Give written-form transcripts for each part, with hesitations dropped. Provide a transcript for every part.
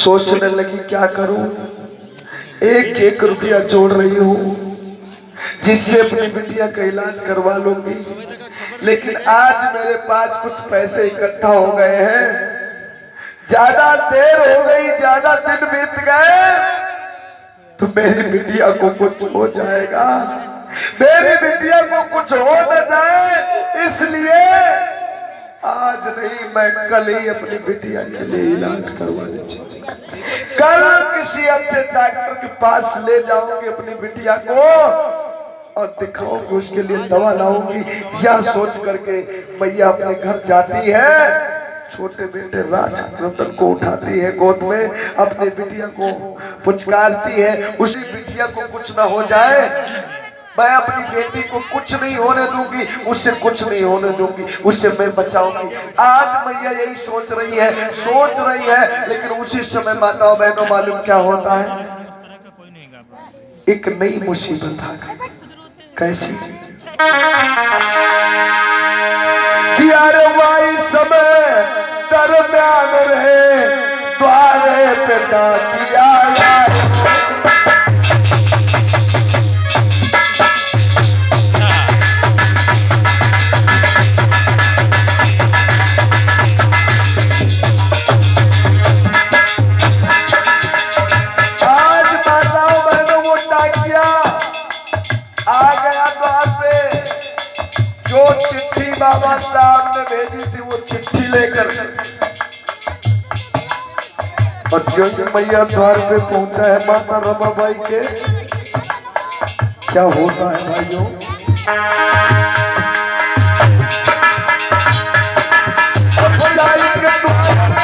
सोचने लगी क्या करूं, एक एक रुपया जोड़ रही हूं जिससे अपनी बिटिया का इलाज करवा लूंगी। लेकिन आज मेरे पास कुछ पैसे इकट्ठा हो गए हैं, ज्यादा देर हो गई, ज्यादा दिन बीत गए तो मेरी बिटिया को कुछ हो जाएगा, मेरी बिटिया को कुछ हो न जाए, इसलिए आज नहीं मैं कल ही अपनी बिटिया के लिए इलाज करवाने चाहिए। कल किसी अच्छे डॉक्टर के पास ले जाऊंगी अपनी बिटिया को और दिखाऊंगी, उसके लिए दवा लाऊंगी। यह सोच करके मैया अपने घर जाती है, छोटे बेटे राजरतन को उठाती है गोद में, अपनी बिटिया को पुचकारती है, उसी बिटिया को कुछ ना हो जाए, मैं अपनी बेटी को कुछ नहीं होने दूंगी, उससे कुछ नहीं होने दूंगी, उससे मैं बचाऊंगी। आज मैया यही सोच रही है, लेकिन उसी समय माताओं बहनों मालूम क्या होता है, एक नई मुसीबत आ गई। कैसी कि अरे वाई समय दरम्यान रहे द्वारे पे डाकिया बाबा साहब ने भेजी थी, वो चिट्ठी लेकर और जो मैया द्वार पे पहुंचा है माता रमाबाई के, क्या होता है भाइयों,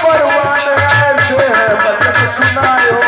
परवान ऐसे है बचन सुनायो।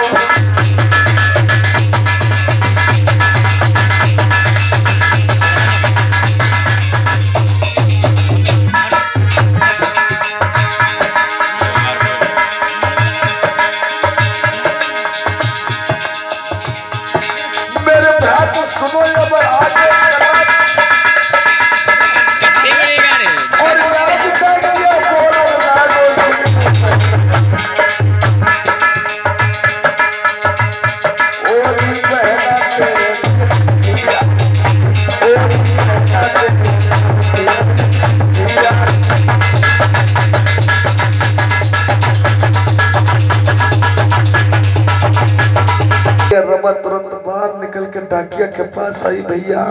रमा तुरंत बाहर निकल के डाकिया के पास आई, भैया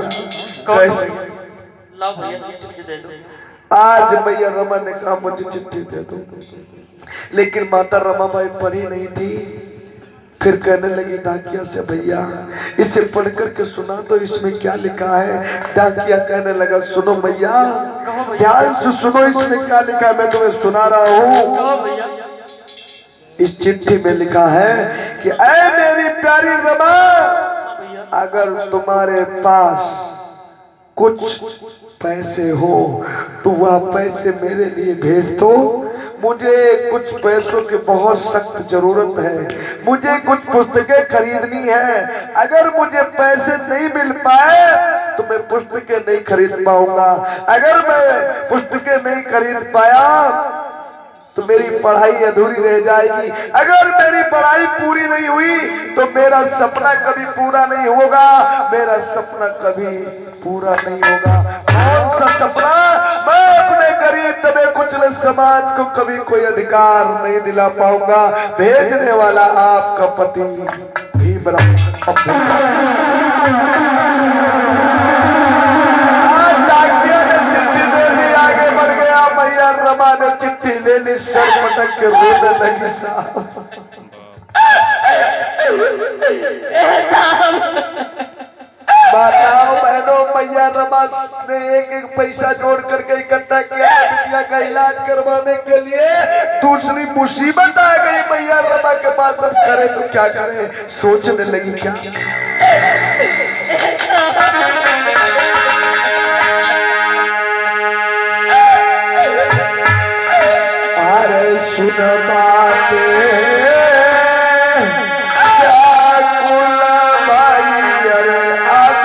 कैसे आज भैया रमा ने कहा मुझे चिट्ठी दे दो, लेकिन माता रमाबाई पढ़ी नहीं थी। फिर कहने लगी डाकिया से, भैया इसे पढ़ करके सुना दो, इसमें क्या लिखा है। डाकिया कहने लगा, सुनो भैया ध्यान से सुनो, इसमें क्या लिखा है मैं तुम्हें सुना रहा हूँ। इस चिट्ठी में लिखा है कि ऐ मेरी प्यारी रमा, अगर तुम्हारे पास कुछ पैसे हो तो वह पैसे मेरे लिए भेज दो, मुझे कुछ पैसों की बहुत सख्त जरूरत है, मुझे कुछ पुस्तकें खरीदनी है, अगर मुझे पैसे नहीं मिल पाए तो मैं पुस्तकें नहीं खरीद पाऊंगा, अगर मैं पुस्तकें नहीं खरीद पाया तो मेरी पढ़ाई अधूरी रह जाएगी, अगर मेरी पढ़ाई पूरी नहीं हुई तो मेरा सपना कभी पूरा नहीं होगा, मेरा सपना कभी पूरा नहीं होगा। कौन सा सपना? मैं अपने गरीब दबे कुचले समाज को कभी कोई अधिकार नहीं दिला पाऊंगा। भेजने वाला आपका पति भीमराव। मैया रमा ने चिट्ठी ले ली, सर पटक के रोने लगी। साहब माताओं बहनों, मैया रमा ने एक एक पैसा जोड़ करके इकट्ठा किया बिटिया का इलाज करवाने के लिए। दूसरी मुसीबत आ गई मैया रमा के पास, अब करे तो क्या करे, सोचने लगी क्या। सुन बातें क्या कुल भाई, अरे आज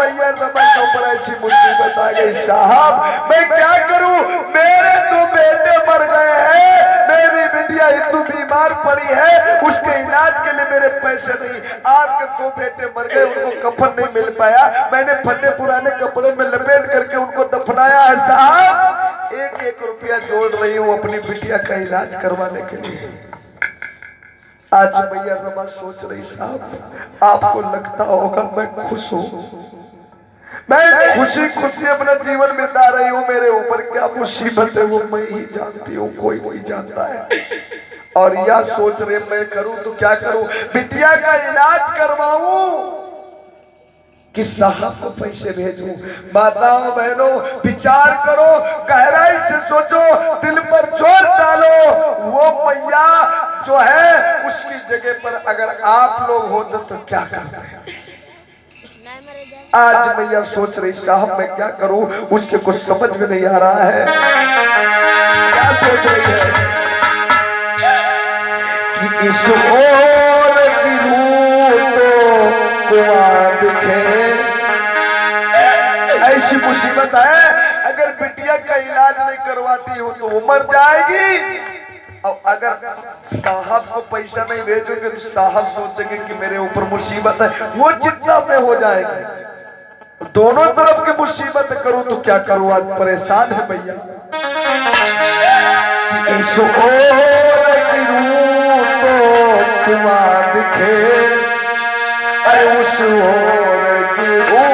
मैया रमा के ऊपर ऐसी मुसीबत आ गई साहब, मैं क्या करूं? मेरे दो बेटे मर गए हैं, मेरी बिटिया हिंदू बीमार पड़ी है, उसके इलाज के लिए मेरे पैसे नहीं। आपके दो बेटे मर गए, उनको कफन नहीं मिल पाया, मैंने फटे पुराने कपड़ों में लपेट करके उनको दफनाया है साहब। 1-1 रुपया जोड़ रही हूँ अपनी बिटिया का इलाज करवाने के लिए। आज मैया रमा सोच रही साहब, आपको लगता होगा मैं खुश हूँ, मैं खुशी खुशी अपना जीवन बिता रही हूँ, मेरे ऊपर क्या मुसीबत है वो मैं ही जानती हूँ, कोई नहीं जानता है। और यह सोच रहे मैं करूँ तो क्या करूँ, बिटिया का इलाज करवाऊं कि साहब को पैसे भेजूं? माताओं बहनों विचार करो, गहराई से सोचो, दिल पर जोर डालो। वो मैया जो है उसकी जगह पर अगर आप लोग होते तो क्या करते? आज मैया सोच रही साहब मैं क्या करूं, उसके कुछ समझ में नहीं आ रहा है। क्या सोच रही है कि इस ओर गिरूं तो कुआं दिखे। ऐसी मुसीबत है, अगर बिटिया का इलाज नहीं करवाती हूं तो वो मर जाएगी, और अगर साहब को पैसा नहीं भेजोगे तो साहब सोचेंगे कि मेरे ऊपर मुसीबत है, वो चिंता में हो जाएगी। दोनों तरफ की मुसीबत करूं तो क्या करूं? आज परेशान है भैया। इस ओर गिरूं तो कुआं दिखे, उस ओर गिरूं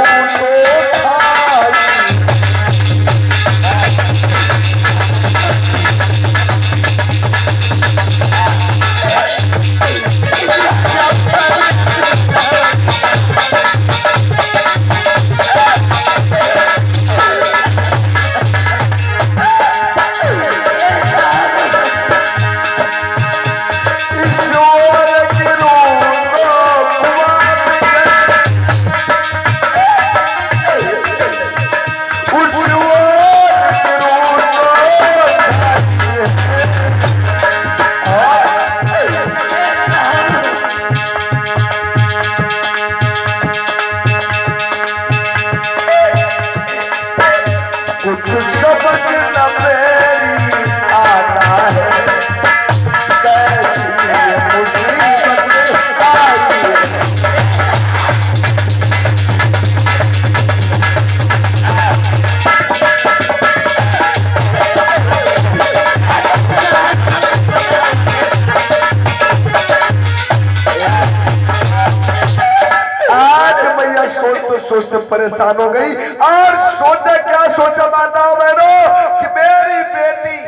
तो सोचते परेशान हो गई। और सोचा क्या सोचा माताओं बहनों कि मेरी बेटी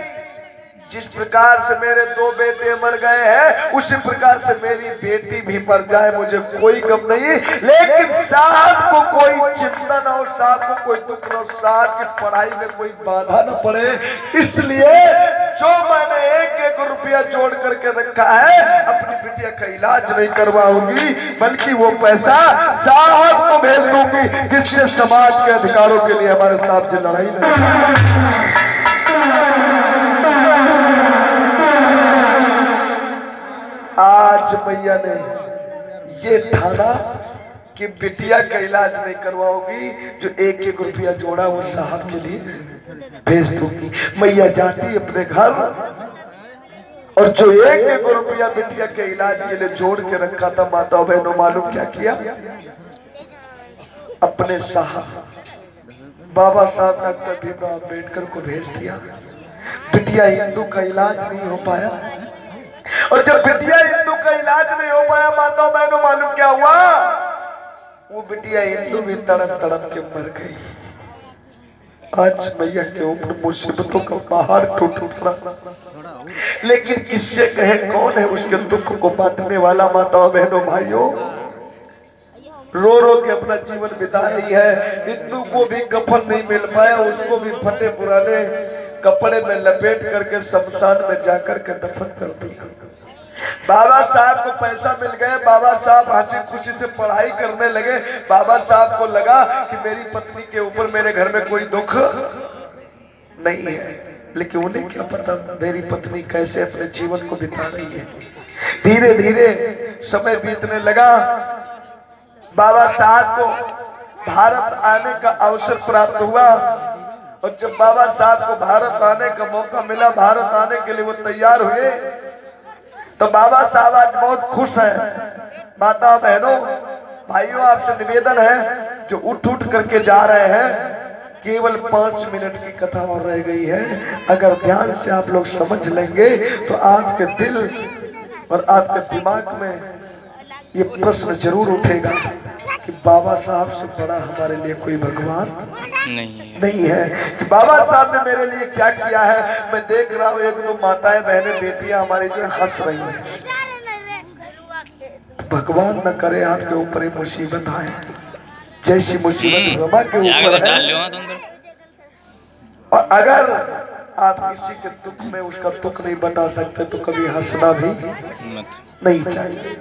जिस प्रकार से मेरे दो बेटे मर गए हैं उसी प्रकार से मेरी बेटी भी मर जाए, मुझे कोई गम नहीं, लेकिन साहब को कोई चिंता ना हो, साहब को कोई दुख ना हो, साहब की पढ़ाई में कोई बाधा ना पड़े। इसलिए जो मैंने 1-1 रुपया जोड़ करके रखा है, अपनी बिटिया का इलाज नहीं करवाऊंगी, बल्कि वो पैसा साहब को भेज दूंगी, जिससे समाज के अधिकारों के लिए हमारे साहब जी लड़ाई लड़ेंगे। आज मैया ने ये ठाना कि बिटिया का इलाज नहीं करवाओगी, जो 1-1 रुपया जोड़ा वो साहब के लिए भेज दूंगी। मैया जाती अपने घर और जो 1-1 रुपया बिटिया के इलाज के लिए जोड़ के रखा था, माता बहनों मालूम क्या किया? अपने साहब बाबा साहब डॉक्टर भीमराव अम्बेडकर को भेज दिया। बिटिया हिंदू का इलाज नहीं हो पाया, और जब बिटिया हिंदू का इलाज नहीं हो पाया माता बहनों मालूम क्या हुआ? वो बिटिया हिंदू भी तड़प तड़प के मर गई। आज मैया के ऊपर मुसीबतों का पहाड़ टूट रहा, लेकिन किससे कहे, कौन है उसके दुख को बांटने वाला? माताओं बहनों भाइयों रो रो के अपना जीवन बिता रही है। हिंदू को भी कफन नहीं मिल पाया, उसको भी फटे पुराने कपड़े में लपेट करके शमशान में जाकर के दफन कर दिया। बाबा साहब को पैसा मिल गया, बाबा साहब हंसी खुशी से पढ़ाई करने लगे। बाबा साहब को लगा कि मेरी पत्नी के ऊपर मेरे घर में कोई दुख नहीं है, लेकिन उन्हें क्या पता मेरी पत्नी कैसे अपने जीवन को बिता रही है। धीरे धीरे समय बीतने लगा। बाबा साहब को भारत आने का अवसर प्राप्त हुआ और जब बाबा साहब को भारत आने का मौका मिला, भारत आने के लिए वो तैयार हुए, तो बाबा साहब आज बहुत खुश है। माता बहनों भाइयों, आपसे निवेदन है, जो उठ उठ करके जा रहे हैं, केवल 5 मिनट की कथा और रह गई है। अगर ध्यान से आप लोग समझ लेंगे तो आपके दिल और आपके दिमाग में ये प्रश्न जरूर उठेगा कि बाबा साहब से बड़ा हमारे लिए कोई भगवान नहीं है। कि बाबा साहब ने मेरे लिए क्या किया है। मैं देख रहा हूँ एक दो माताएं बहनें बेटियां हमारी जो हंस रही हैं। भगवान न करे आपके ऊपर ये मुसीबत आए, जैसी मुसीबत रमा के ऊपर है। और अगर आप किसी के दुख में उसका दुख नहीं बता सकते तो कभी हंसना भी नहीं चाहिए।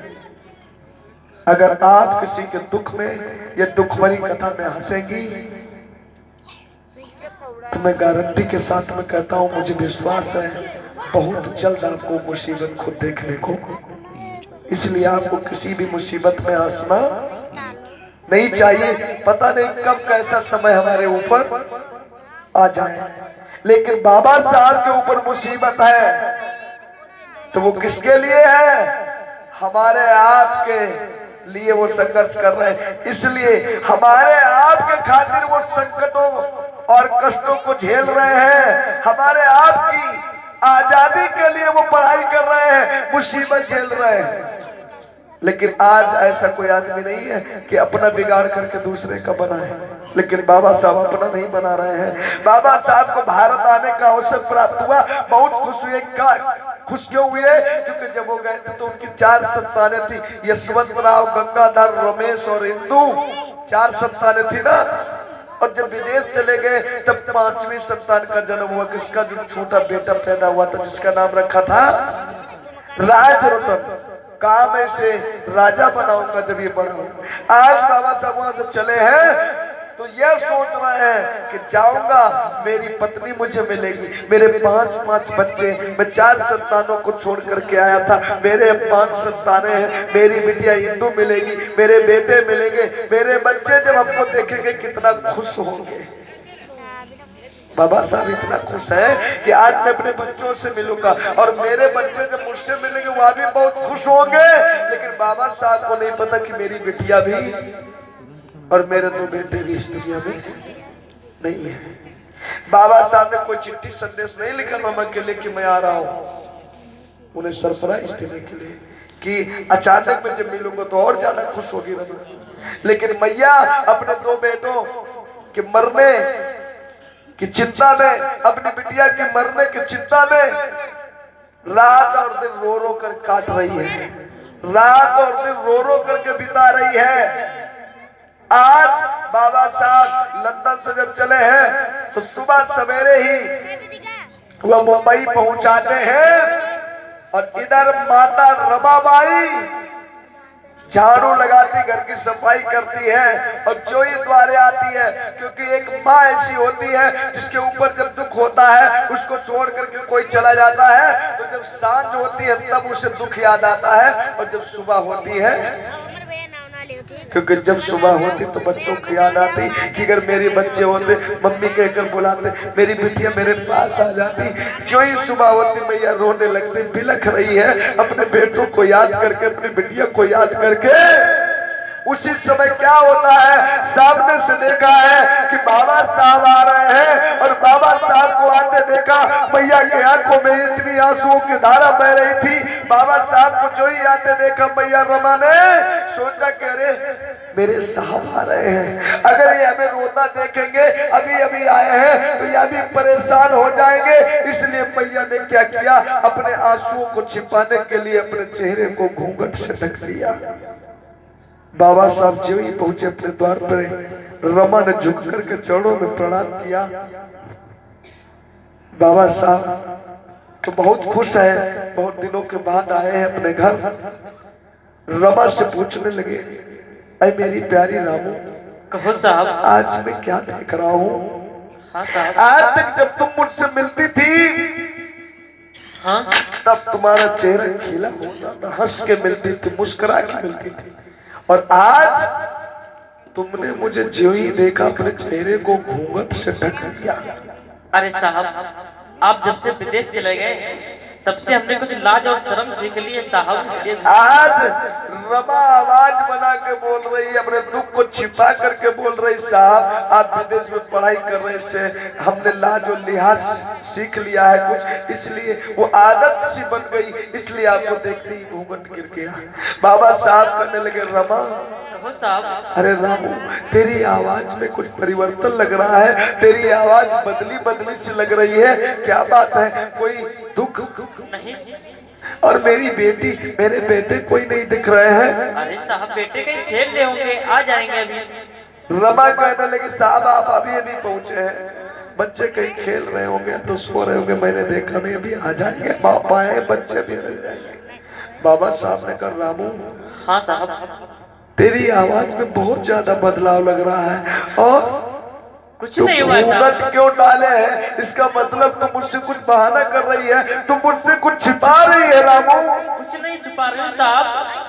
अगर आप किसी के दुख में या दुख भरी कथा में हंसेंगी तो मैं गारंटी के साथ में कहता हूं, मुझे विश्वास है बहुत जल्द आपको मुसीबत खुद देखने को। इसलिए आपको किसी भी मुसीबत में हंसना नहीं चाहिए। पता नहीं कब कैसा समय हमारे ऊपर आ जाए, लेकिन बाबा साहब के ऊपर मुसीबत है तो वो किसके लिए है? हमारे आपके लिए वो संघर्ष कर रहे हैं। इसलिए हमारे आपके खातिर वो संकटों और कष्टों को झेल रहे हैं। हमारे आपकी आजादी के लिए वो पढ़ाई कर रहे हैं, मुसीबत झेल रहे हैं। लेकिन आज ऐसा कोई आदमी नहीं है कि अपना बिगाड़ करके दूसरे का बनाए। लेकिन बाबा साहब अपना नहीं बना रहे हैं। बाबा साहब को भारत आने का अवसर प्राप्त हुआ, बहुत खुश हुए। खुश क्यों हुए? क्योंकि जब वो गए थे तो उनकी 4 संतानें थी, यशवंतराव, गंगाधर, रमेश और इंदु, 4 संतानें थी ना। और जब विदेश चले गए तब 5वीं संतान का जन्म हुआ, किसका? जो छोटा बेटा पैदा हुआ था जिसका नाम रखा था राजरतन। काम ऐसे राजा बनाऊंगा जब ये बड़ा हो। आज बाबा साहब वहां से चले हैं तो यह सोच रहे हैं कि जाऊंगा, मेरी पत्नी मुझे मिलेगी, मेरे 5 बच्चे, मैं 4 संतानों को छोड़ करके आया था, मेरे 5 संतानें हैं, मेरी बिटिया इंदु मिलेगी, मेरे बेटे मिलेंगे, मेरे बच्चे जब आपको देखेंगे कितना खुश होंगे। बाबा साहब इतना खुश है कि आज मैं अपने बच्चों से मिलूंगा और मेरे बच्चे जब मुझसे मिलेंगे वह भी बहुत खुश होंगे। लेकिन बाबा साहब को नहीं पता कि मेरी बिटिया भी और मेरे 2 बेटे भी इस दुनिया में नहीं है। बाबा साहब ने कोई चिट्ठी संदेश नहीं लिखा रमा के लिए कि मैं आ रहा हूं, उन्हें सरप्राइज देने के लिए कि अचानक मैं जब मिलूंगा तो और ज्यादा खुश होगी रमा। लेकिन मैया अपने 2 बेटों के मरने की चिंता में, अपनी बिटिया के मरने की चिंता में रात और दिन रो रो कर काट रही है, रात और दिन रो रो करके बिता रही है। आज बाबा साहब लंदन से जब चले हैं तो सुबह सवेरे ही वह मुंबई पहुंचाते हैं और इधर माता रमाबाई झाड़ू लगाती, घर की सफाई करती है और जोई द्वारे आती है। क्योंकि एक माँ ऐसी होती है जिसके ऊपर जब दुख होता है उसको छोड़ करके कोई चला जाता है तो जब सांझ होती है तब उसे दुख याद आता है, और जब सुबह होती है, क्योंकि जब सुबह होती तो बच्चों को याद आती कि अगर मेरे बच्चे होते, मम्मी कहकर बुलाते, मेरी बिटिया मेरे पास आ जाती। क्यों ही सुबह होती मैया रोने लगती, बिलख रही है अपने बेटों को याद करके, अपनी बिटिया को याद करके। उसी समय क्या होता है, सामने से देखा है कि बाबा साहब आ रहे हैं और बाबा साहब को आते देखा, मैया की आंखों में इतनी आंसुओं की धारा बह रही थी। बाबा साहब को जो ही आते देखा, मैया रमा ने सोचा कि अरे मेरे साहब आ रहे हैं, अगर ये हमें रोता देखेंगे, अभी अभी आए हैं तो ये अभी परेशान हो जाएंगे। इसलिए मैया ने क्या किया, अपने आंसुओं को छिपाने के लिए अपने चेहरे को घूंघट से ढक लिया। बाबा साहब जो ही पहुंचे अपने द्वार पर, रमा ने झुक करके चरणों में प्रणाम किया। बाबा साहब तो बहुत खुश है, बहुत दिनों के बाद आए हैं अपने घर। रमा से पूछने लगे, अरे मेरी प्यारी रामू, कहो साहब, आज मैं क्या देख रहा हूँ? आज तक जब तुम मुझसे मिलती थी तब तुम्हारा चेहरा खिला होता था, हंस के मिलती थी, मुस्कुरा के मिलती थी, और आज तुमने मुझे ज्यों ही देखा अपने चेहरे को घूंघट से ढक लिया। अरे साहब, आप जब से विदेश चले गए तब से हमने कुछ लाज और शर्म सीख ली है साहब। आज रमा आवाज बना के बोल रही है, अपने दुख को छिपा करके बोल रही, साहब आप विदेश में पढ़ाई कर रहे से हमने लाज और लिहाज सीख लिया है कुछ, इसलिए वो आदत सी बन गई, इसलिए आपको देखते ही घूंघट गिर गया। बाबा साहब कहने लगे, रमा साहब, अरे रामू तेरी आवाज में कुछ परिवर्तन लग रहा है, तेरी आवाज बदली बदली सी लग रही है, क्या बात है, कोई दुख? नहीं। और मेरी बेटी मेरे बेटे कोई नहीं दिख रहे हैं? अरे साहब, बेटे कहीं खेल रहे होंगे, आ जाएंगे अभी। रमा कहने लगी, साहब आप अभी अभी पहुंचे हैं, बच्चे कहीं खेल रहे होंगे तो सो रहे होंगे, मैंने देखा नहीं, अभी आ जाएंगे, पापा है बच्चे भी मिल जाएंगे। बाबा साहब ने कहा, रामू हाँ साहब, तेरी आवाज में बहुत ज्यादा बदलाव लग रहा है, और कुछ नहीं हुआ घूंघट क्यों डाले हैं? इसका मतलब तुम मुझसे कुछ बहाना कर रही है, तुम मुझसे कुछ छिपा रही है। रामू कुछ नहीं छुपा रही साहब,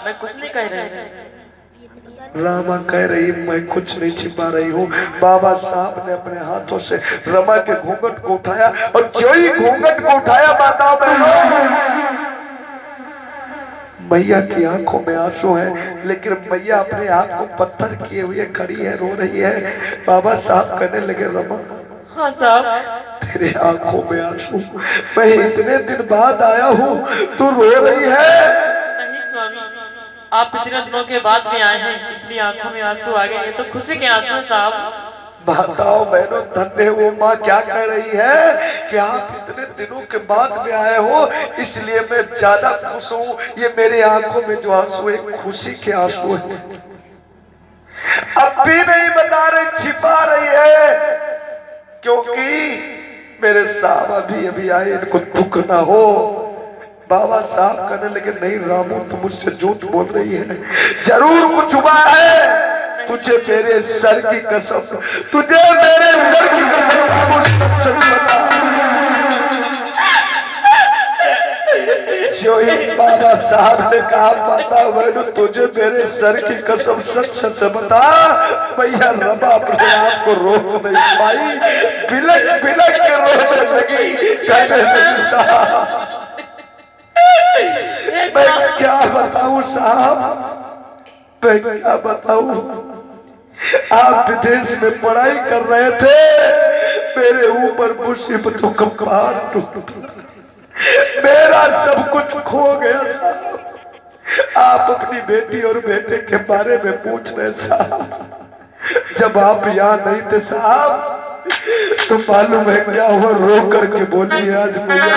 मैं कुछ नहीं कह रही। रामा कह रही मैं कुछ नहीं छिपा रही हूँ। बाबा साहब ने अपने हाथों से रमा के घूंघट को उठाया, और जो ही घूंघट को उठाया, माताओं बहनों, मैया की आंखों में आंसू है, लेकिन मैया अपने आप को पत्थर किए हुए खड़ी है, रो रही है। बाबा साहब कहने लगे, रमा हाँ साहब, तेरे आंखों में आंसू, मैं इतने दिन बाद आया हूँ, तू रो रही है? नहीं स्वामी, आप इतने दिनों के बाद भी आए हैं, इसलिए आंखों में आंसू आ गए, ये तो खुशी के आंसू साहब। माताओं बहनों, धन्य वो माँ क्या कह रही है कि आप इतने दिनों के बाद में आए हो, इसलिए मैं ज्यादा खुश हूँ। ये मेरे आंखों में जो आंसू है, खुशी के आंसू है। अब भी नहीं बता रही, छिपा रही है, क्योंकि मेरे साहब अभी अभी आए, इनको दुख ना हो। बाबा साहब कहने लगे, नहीं रामू तुम मुझसे झूठ बोल रही है, जरूर कुछ हुआ है, तुझे मेरे सर की कसम, तुझे मेरे सर की कसम रामू सच सच बता। जो ही बाबा साहब ने कहा, माता बहनों तुझे मेरे सर की कसम सच सच बता, भैया रमा अपने आप को रोक नहीं पाई, बिलक बिलक के रोने लगी, कहने लगी, साहब मैं क्या बताऊं साहब, मैं क्या बताऊं, आप विदेश में पढ़ाई कर रहे थे, मेरे ऊपर मुसीबतों का पहाड़ टूट पड़ा, मेरा सब कुछ खो गया साहब। आप अपनी बेटी और बेटे के बारे में पूछ रहे साहब, जब आप यहाँ नहीं थे साहब, तो मालूम है क्या हुआ, रो करके बोली आज भैया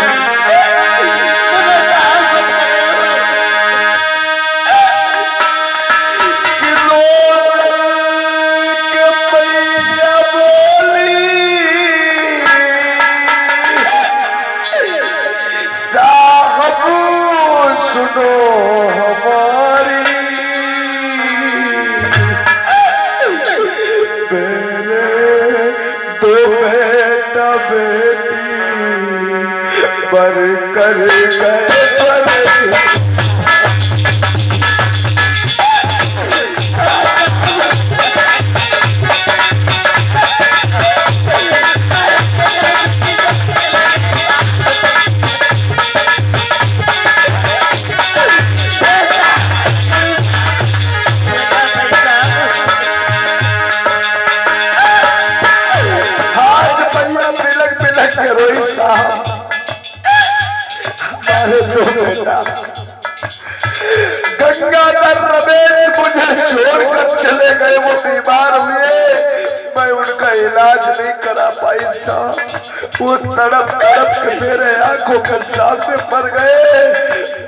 कर गए। गंगाधर रमेश मुझे छोड़कर चले गए, वो बीमार हुए, मैं उनका इलाज नहीं करा पाई साहब, वो तड़प तड़प के मेरे आंखों के सामने मर गए,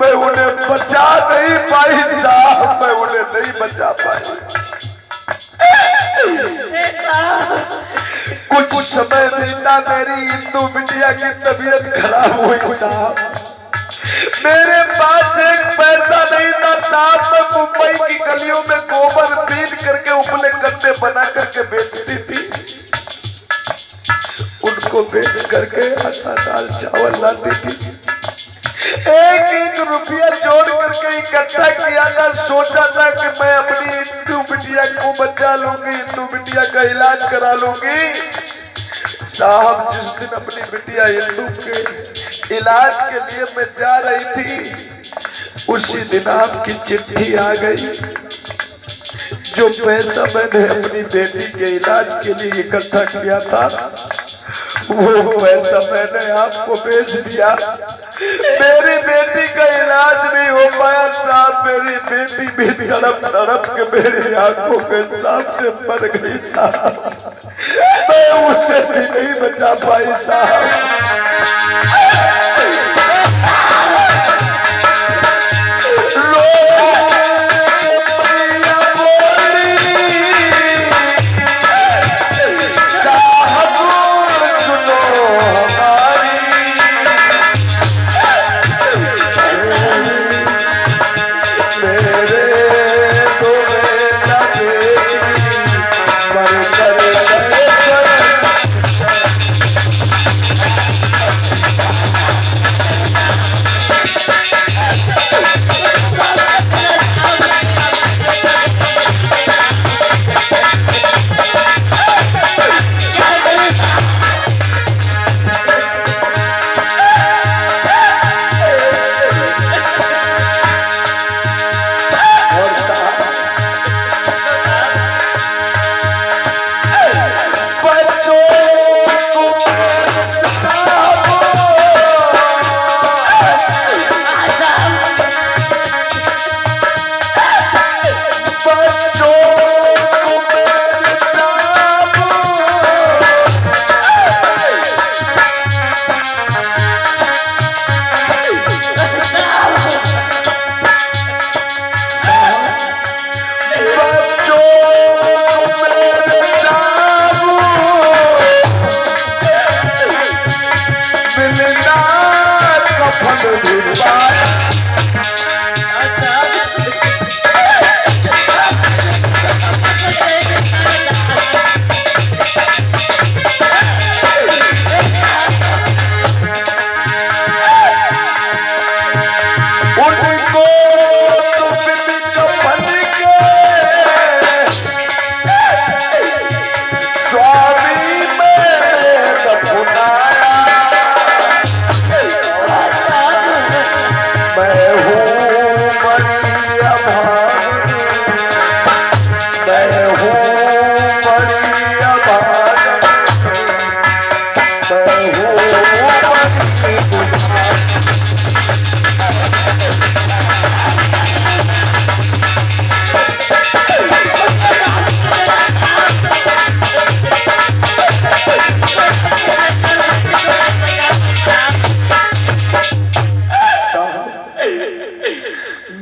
मैं उन्हें बचा नहीं पाई साहब, मैं उन्हें नहीं बचा पाई। कुछ समय बीता, मेरी हिंदू बिटिया की तबीयत खराब हुई साहब, मेरे पास एक पैसा नहीं था साहब, मैं मुंबई की गलियों में गोबर पीट करके उपले गन्ने बना करके बेचती थी, उनको बेच करके आटा दाल चावल लाती थी, एक एक रुपया जोड़ करके इकट्ठा किया था, सोचा था कि मैं अपनी हिंदू बिटिया बिटिया को बचा लूंगी, हिंदू बिटिया का इलाज करा लूंगी। साहब जिस दिन अपनी बिटिया हिंदू के इलाज के लिए मैं जा रही थी, उसी दिन आपकी चिट्ठी आ गई। जो पैसा मैंने अपनी बेटी के इलाज के लिए इकट्ठा किया था, वो पैसा मैंने आपको भेज दिया। मेरी बेटी का इलाज नहीं हो पाया साहब, मेरी बेटी भी तड़प तड़प के मेरी आंखों के सामने मर गई साहब। मैं उससे भी नहीं बचा पाई साहब।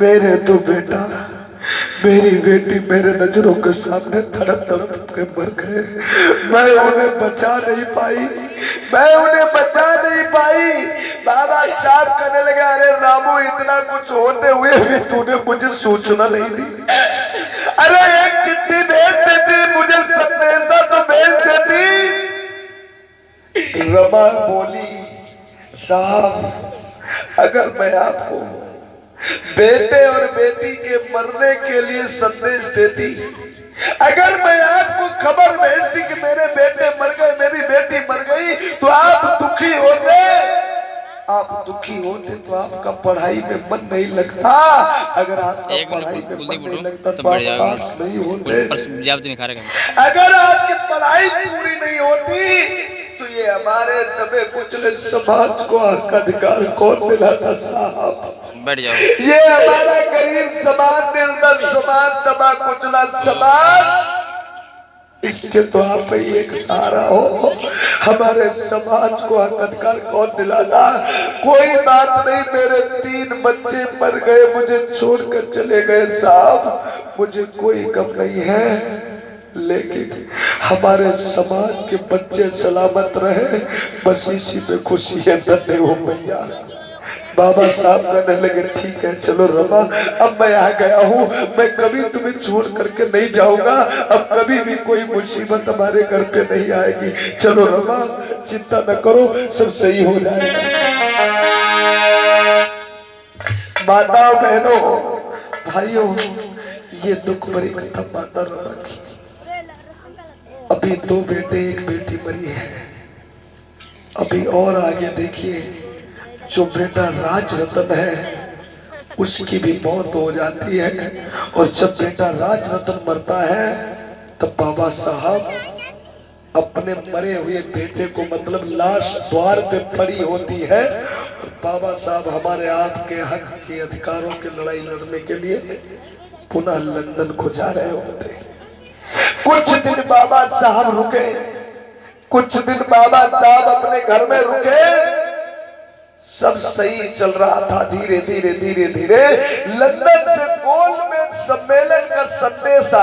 मेरे तो बेटा मेरी बेटी मेरे नजरों के सामने तड़प तड़प के मर गए। मैं उन्हें बचा नहीं पाई, मैं उन्हें बचा नहीं पाई। बाबा साहब कहने लगे, अरे रामू इतना कुछ होते हुए भी तूने मुझे सूचना नहीं दी। अरे एक चिट्ठी भेज देती, मुझे संदेशा तो भेज देती। रमा बोली, साहब अगर मैं आपको बेटे और बेटी के मरने के लिए संदेश देती, अगर मैं आपको खबर भेजती कि मेरे बेटे मर गए, मेरी बेटी मर गई, तो आप दुखी होते। आप दुखी होते तो आपका पढ़ाई में मन नहीं लगता। अगर आपका पढ़ाई में मन नहीं लगता तो आप पास नहीं होते। अगर आपकी पढ़ाई पूरी नहीं होती तो ये हमारे दबे कुचले समाज को हक अधिकार कौन दिलाता साहब? बैठ जाओ। ये हमारा गरीब समाज, निर्धन समाज, दबा कुचला समाज, इसके तो आप ही एक सहारा हो। हमारे समाज को हक अधिकार कौन दिलाना? कोई बात नहीं, मेरे 3 बच्चे मर गए, मुझे छोड़कर चले गए साहब, मुझे कोई गम नहीं है, लेकिन हमारे समाज के बच्चे सलामत रहे, बस इसी में खुशी है। धन्य हो भैया। बाबा साहब कहने लगे, ठीक है चलो रमा, अब मैं आ गया हूँ, मैं कभी तुम्हें छोड़ करके नहीं जाऊंगा, अब कभी भी कोई मुसीबत हमारे घर पे नहीं आएगी। चलो रमा, चिंता न करो, सब सही हो जाएगा। माताओं बहनों भाइयों, ये दुख भरी कथा माता रमा की। अभी 2 बेटे 1 बेटी मरी है। अभी और आगे देखिए, जो बेटा राज रतन है उसकी भी मौत हो जाती है। और जब बेटा राज रतन मरता है तब बाबा साहब अपने मरे हुए बेटे को, मतलब लाश द्वार पे पड़ी होती है, और बाबा साहब हमारे आपके हक के अधिकारों की लड़ाई लड़ने के लिए पुनः लंदन को जा रहे होते। कुछ दिन बाबा साहब रुके, कुछ दिन बाबा साहब अपने घर में रुके। सब सही चल रहा था। धीरे धीरे धीरे धीरे लंदन से गोलमेज सम्मेलन का संदेश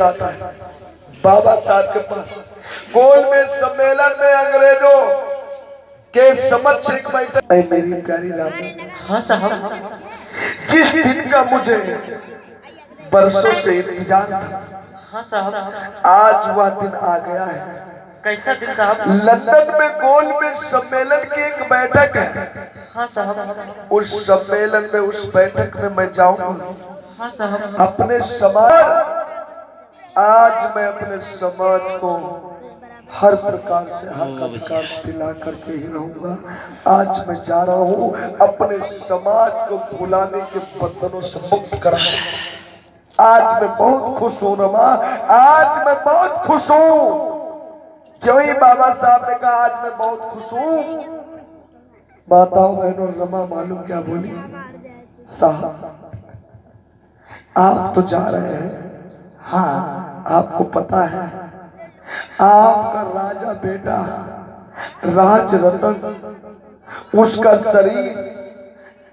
आता है बाबा साहब के पास। गोलमेज सम्मेलन में अंग्रेजों के समक्ष एक बैठक। मेरी प्यारी राम, हाँ साहब। जिस दिन का मुझे बरसों से इंतजार था, हाँ साहब। आज वह दिन आ गया है। कैसा दिन साहब? लंदन में गोलमेज सम्मेलन की एक बैठक है। हाँ साहब। उस सम्मेलन में, उस बैठक में मैं जाऊंगा। हाँ साहब। अपने समाज, आज मैं अपने समाज को हर प्रकार से हक अधिकार दिला करके ही रहूंगा। आज मैं जा रहा हूँ अपने समाज को भुलाने के बंधनों से मुक्त कराने। आज मैं बहुत खुश हूँ रमा, आज मैं बहुत खुश हूँ। जो ही बाबा साहब ने कहा आज मैं बहुत खुश हूँ, माताओं बहनों रमा मालूम क्या बोली? साहब आप तो जा रहे हैं, हाँ आपको पता है आपका राजा बेटा राज रतन, उसका शरीर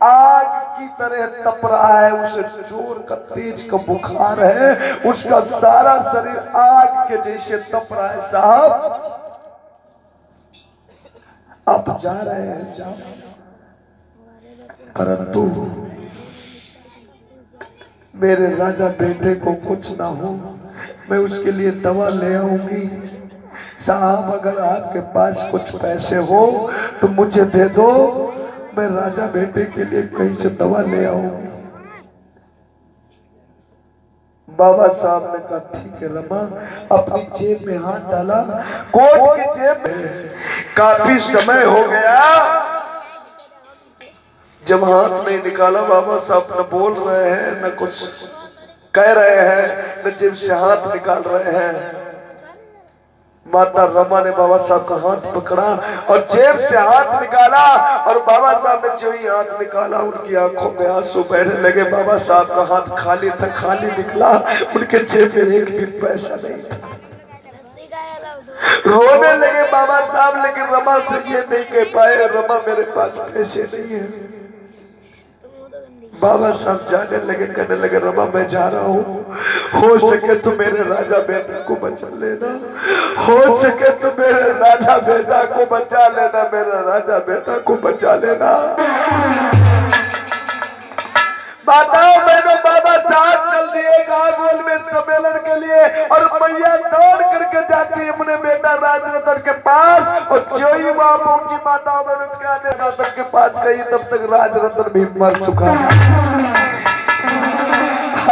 आग की तरह तप रहा है। उसे जोर का तेज का बुखार है, उसका सारा शरीर आग के जैसे तप रहा है। साहब आप जा रहे हैं, जाओ, परंतु मेरे राजा बेटे को कुछ ना हो, मैं उसके लिए दवा ले आऊंगी। साहब अगर आपके पास कुछ पैसे हो तो मुझे दे दो, मैं राजा बेटे के लिए कहीं से दवा ले आऊंगी। बाबा साहब ने कहा ठीक है रमा। अपनी जेब में हाथ डाला, कोट की जेब में। काफी समय हो गया, जब हाथ नहीं निकाला बाबा साहब न बोल रहे हैं, न कुछ कह रहे हैं, न जेब से हाथ निकाल रहे हैं। माता रमा ने बाबा साहब का हाथ पकड़ा और जेब से हाथ निकाला, और बाबा साहब ने जो ही हाथ निकाला उनकी आंखों में आंसू बहने लगे। बाबा साहब का हाथ खाली था, खाली निकला, उनके जेब में एक भी पैसा नहीं था। रोने लगे बाबा साहब, लेकिन रमा से ये नहीं कह पाए रमा मेरे पास पैसे नहीं है। बाबा साहब जाने लगे, कहने लगे रमा मैं जा रहा हूँ, हो सके तो मेरे राजा बेटा को बचा लेना, हो सके तो मेरे राजा बेटा को बचा लेना, मेरा राजा बेटा को बचा लेना। माताओं बहनों बाबा साहब चल दिए गोल में सम्मेलन के लिए, और मैया दौड़ करके जाती है अपने बेटा राजरतन के पास। और जो ही वहां पहुंची माताओं बहनों के राजरतन के पास गई, तब तक राजरतन भी मर चुका है।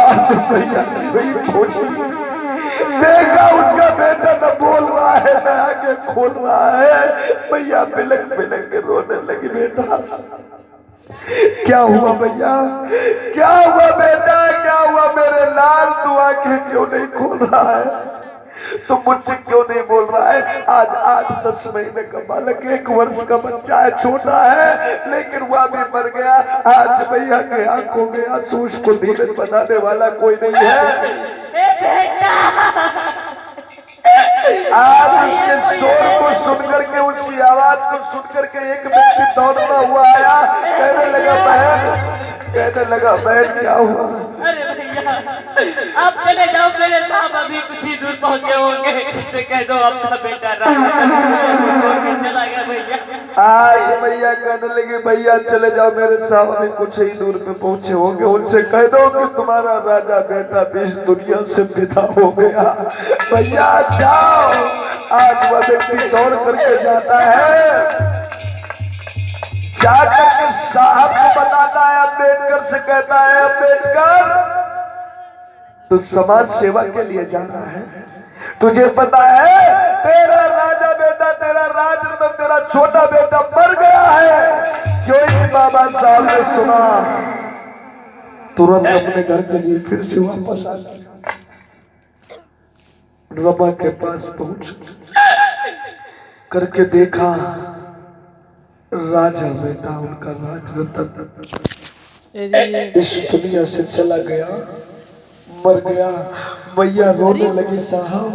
आज मैया पहुंची, देखा उसका बेटा न बोल रहा है न आगे खोल रहा है। मैया बिलक बिलक के रोने लगी, बेटा क्या हुआ भैया, क्या हुआ बेटा, क्या हुआ मेरे लाल, तू आंखें क्यों नहीं खोल रहा है, तो मुझसे क्यों नहीं बोल रहा है? आज 8-10 महीने का बालक, 1 वर्ष का बच्चा है, छोटा है, लेकिन वह भी मर गया। आज भैया के आंखों में आंसू, उसको धीरज बनाने वाला कोई नहीं है। आज उसके शोर को सुनकर के, उसकी आवाज को सुनकर के एक व्यक्ति दौड़ता हुआ आया, कहने लगा बहन, कहने लगा बहन क्या हुआ? अरे भैया आप चले जाओ, मेरे साहब अभी कुछ ही दूर पहुंचे होंगे, इससे कह दो अपना बेटा चला गया भैया। आज भैया कहने लगे भैया चले जाओ, मेरे साहब अभी कुछ ही दूर पे पहुंचे होंगे, उनसे कह दो कि तुम्हारा राजा बेटा भी इस दुनिया से विदा हो गया। भैया जाओ। आज वह व्यक्ति दौड़ करके जाता है, जाकर के साहब को बताता है अम्बेडकर से कहता है, अम्बेडकर तू समाज सेवा के लिए जा रहा है, तुझे पता है तेरा राजा बेटा, तेरा राज में तेरा छोटा बेटा मर गया है। जो ही बाबा साहब ने सुना तुरंत अपने घर के लिए फिर से वापस आ गया। रमा के पास पहुंच करके देखा राजा बेटा उनका राज रतन इस दुनिया से चला गया, मर गया। मैया रोने लगी, साहब